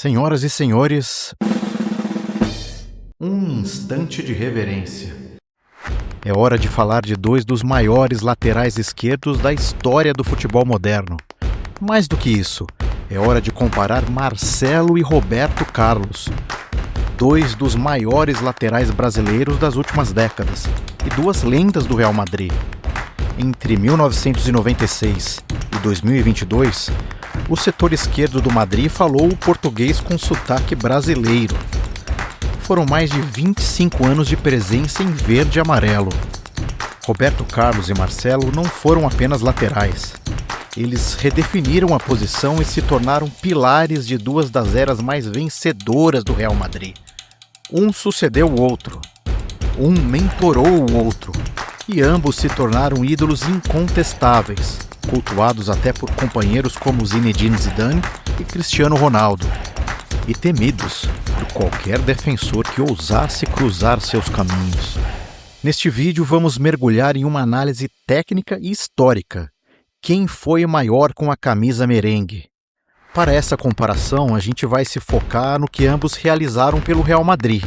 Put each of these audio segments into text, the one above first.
Senhoras e senhores, um instante de reverência. É hora de falar de dois dos maiores laterais esquerdos da história do futebol moderno. Mais do que isso, é hora de comparar Marcelo e Roberto Carlos, dois dos maiores laterais brasileiros das últimas décadas e duas lendas do Real Madrid. Entre 1996 e 2022, o setor esquerdo do Madrid falou o português com sotaque brasileiro. Foram mais de 25 anos de presença em verde e amarelo. Roberto Carlos e Marcelo não foram apenas laterais. Eles redefiniram a posição e se tornaram pilares de duas das eras mais vencedoras do Real Madrid. Um sucedeu o outro. Um mentorou o outro. E ambos se tornaram ídolos incontestáveis, cultuados até por companheiros como Zinedine Zidane e Cristiano Ronaldo, e temidos por qualquer defensor que ousasse cruzar seus caminhos. Neste vídeo vamos mergulhar em uma análise técnica e histórica. Quem foi maior com a camisa merengue? Para essa comparação, a gente vai se focar no que ambos realizaram pelo Real Madrid,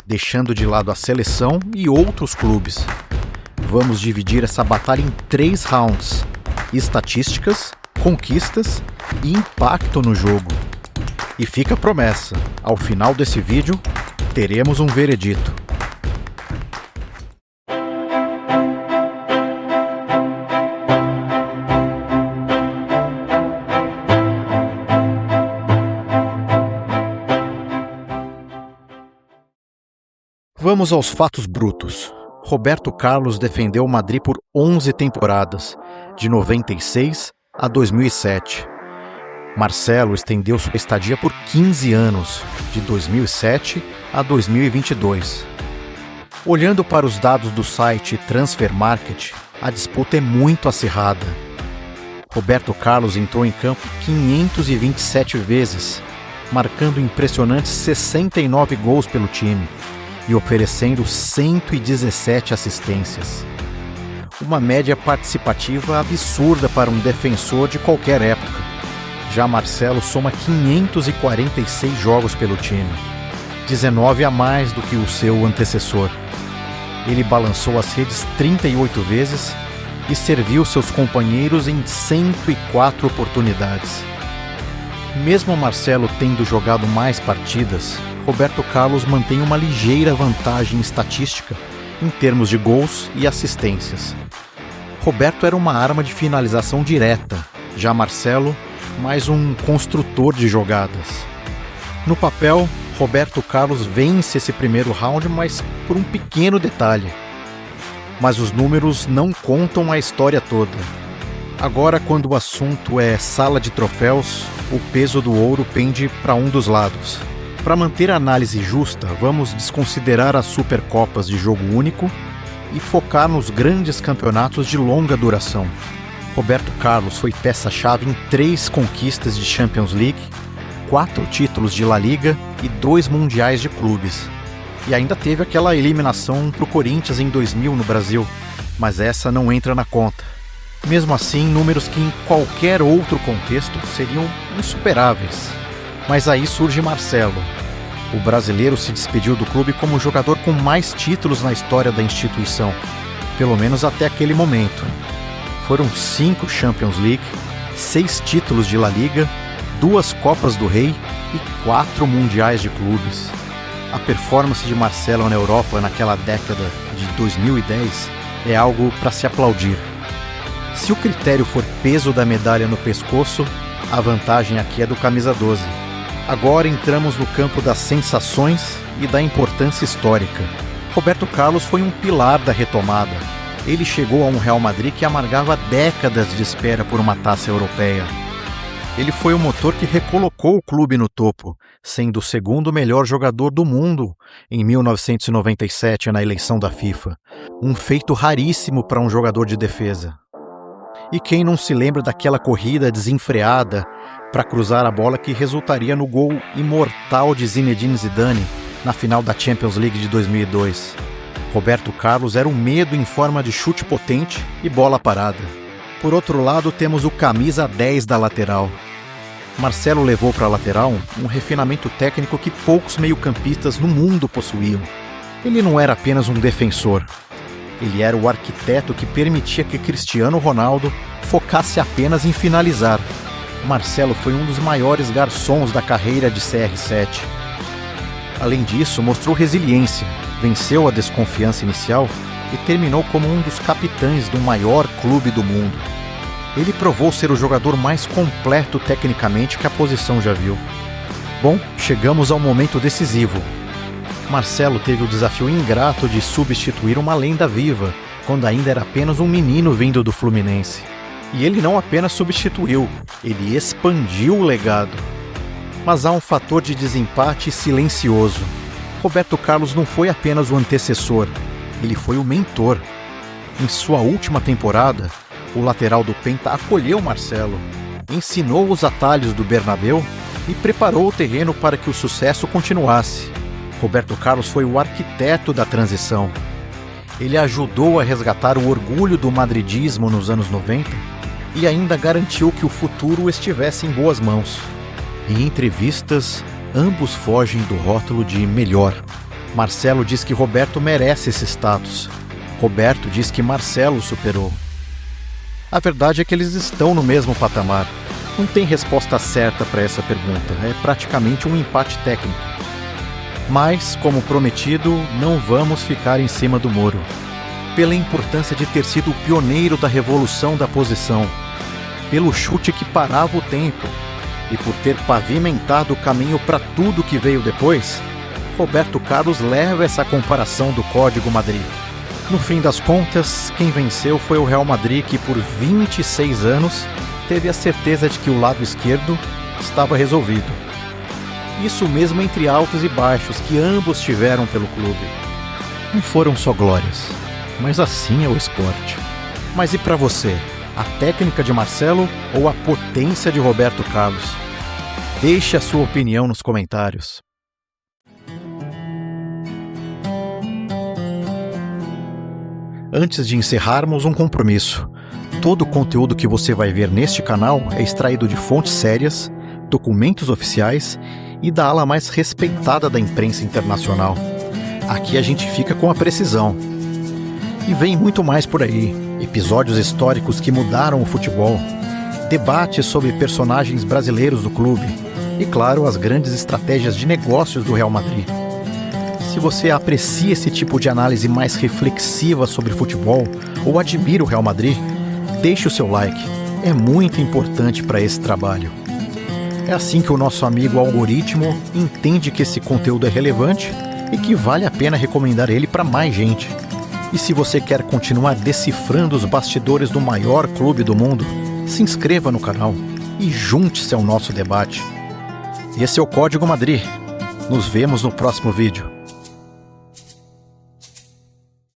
deixando de lado a seleção e outros clubes. Vamos dividir essa batalha em 3 rounds: estatísticas, conquistas e impacto no jogo. E fica a promessa, ao final desse vídeo, teremos um veredito. Vamos aos fatos brutos. Roberto Carlos defendeu o Madrid por 11 temporadas, de 96 a 2007. Marcelo estendeu sua estadia por 15 anos, de 2007 a 2022. Olhando para os dados do site Transfermarkt, a disputa é muito acirrada. Roberto Carlos entrou em campo 527 vezes, marcando impressionantes 69 gols pelo time e oferecendo 117 assistências. Uma média participativa absurda para um defensor de qualquer época. Já Marcelo soma 546 jogos pelo time, 19 a mais do que o seu antecessor. Ele balançou as redes 38 vezes e serviu seus companheiros em 104 oportunidades. Mesmo Marcelo tendo jogado mais partidas, Roberto Carlos mantém uma ligeira vantagem estatística em termos de gols e assistências. Roberto era uma arma de finalização direta, já Marcelo, mais um construtor de jogadas. No papel, Roberto Carlos vence esse primeiro round, mas por um pequeno detalhe. Mas os números não contam a história toda. Agora, quando o assunto é sala de troféus, o peso do ouro pende para um dos lados. Para manter a análise justa, vamos desconsiderar as Supercopas de jogo único e focar nos grandes campeonatos de longa duração. Roberto Carlos foi peça-chave em 3 conquistas de Champions League, 4 títulos de La Liga e 2 mundiais de clubes. E ainda teve aquela eliminação para o Corinthians em 2000 no Brasil, mas essa não entra na conta. Mesmo assim, números que em qualquer outro contexto seriam insuperáveis. Mas aí surge Marcelo. O brasileiro se despediu do clube como o jogador com mais títulos na história da instituição, pelo menos até aquele momento. Foram 5 Champions League, 6 títulos de La Liga, 2 Copas do Rei e 4 mundiais de clubes. A performance de Marcelo na Europa naquela década de 2010 é algo para se aplaudir. Se o critério for peso da medalha no pescoço, a vantagem aqui é do camisa 12. Agora entramos no campo das sensações e da importância histórica. Roberto Carlos foi um pilar da retomada. Ele chegou a um Real Madrid que amargava décadas de espera por uma taça europeia. Ele foi o motor que recolocou o clube no topo, sendo o segundo melhor jogador do mundo em 1997 na eleição da FIFA. Um feito raríssimo para um jogador de defesa. E quem não se lembra daquela corrida desenfreada para cruzar a bola que resultaria no gol imortal de Zinedine Zidane na final da Champions League de 2002. Roberto Carlos era um medo em forma de chute potente e bola parada. Por outro lado, temos o camisa 10 da lateral. Marcelo levou para a lateral um refinamento técnico que poucos meio-campistas no mundo possuíam. Ele não era apenas um defensor. Ele era o arquiteto que permitia que Cristiano Ronaldo focasse apenas em finalizar. Marcelo foi um dos maiores garçons da carreira de CR7. Além disso, mostrou resiliência, venceu a desconfiança inicial e terminou como um dos capitães do maior clube do mundo. Ele provou ser o jogador mais completo tecnicamente que a posição já viu. Bom, chegamos ao momento decisivo. Marcelo teve o desafio ingrato de substituir uma lenda viva, quando ainda era apenas um menino vindo do Fluminense. E ele não apenas substituiu, ele expandiu o legado. Mas há um fator de desempate silencioso. Roberto Carlos não foi apenas o antecessor, ele foi o mentor. Em sua última temporada, o lateral do Penta acolheu Marcelo, ensinou os atalhos do Bernabéu e preparou o terreno para que o sucesso continuasse. Roberto Carlos foi o arquiteto da transição. Ele ajudou a resgatar o orgulho do madridismo nos anos 90 e ainda garantiu que o futuro estivesse em boas mãos. Em entrevistas, ambos fogem do rótulo de melhor. Marcelo diz que Roberto merece esse status. Roberto diz que Marcelo superou. A verdade é que eles estão no mesmo patamar. Não tem resposta certa para essa pergunta. É praticamente um empate técnico. Mas, como prometido, não vamos ficar em cima do muro. Pela importância de ter sido o pioneiro da revolução da posição, pelo chute que parava o tempo e por ter pavimentado o caminho para tudo que veio depois, Roberto Carlos leva essa comparação do Código Madrid. No fim das contas, quem venceu foi o Real Madrid, que por 26 anos teve a certeza de que o lado esquerdo estava resolvido. Isso mesmo entre altos e baixos que ambos tiveram pelo clube. Não foram só glórias, mas assim é o esporte. Mas e para você? A técnica de Marcelo ou a potência de Roberto Carlos? Deixe a sua opinião nos comentários. Antes de encerrarmos, um compromisso. Todo o conteúdo que você vai ver neste canal é extraído de fontes sérias, documentos oficiais e da ala mais respeitada da imprensa internacional. Aqui a gente fica com a precisão. E vem muito mais por aí. Episódios históricos que mudaram o futebol, debates sobre personagens brasileiros do clube e, claro, as grandes estratégias de negócios do Real Madrid. Se você aprecia esse tipo de análise mais reflexiva sobre futebol ou admira o Real Madrid, deixe o seu like. É muito importante para esse trabalho. É assim que o nosso amigo algoritmo entende que esse conteúdo é relevante e que vale a pena recomendar ele para mais gente. E se você quer continuar decifrando os bastidores do maior clube do mundo, se inscreva no canal e junte-se ao nosso debate. Esse é o Código Madrid. Nos vemos no próximo vídeo.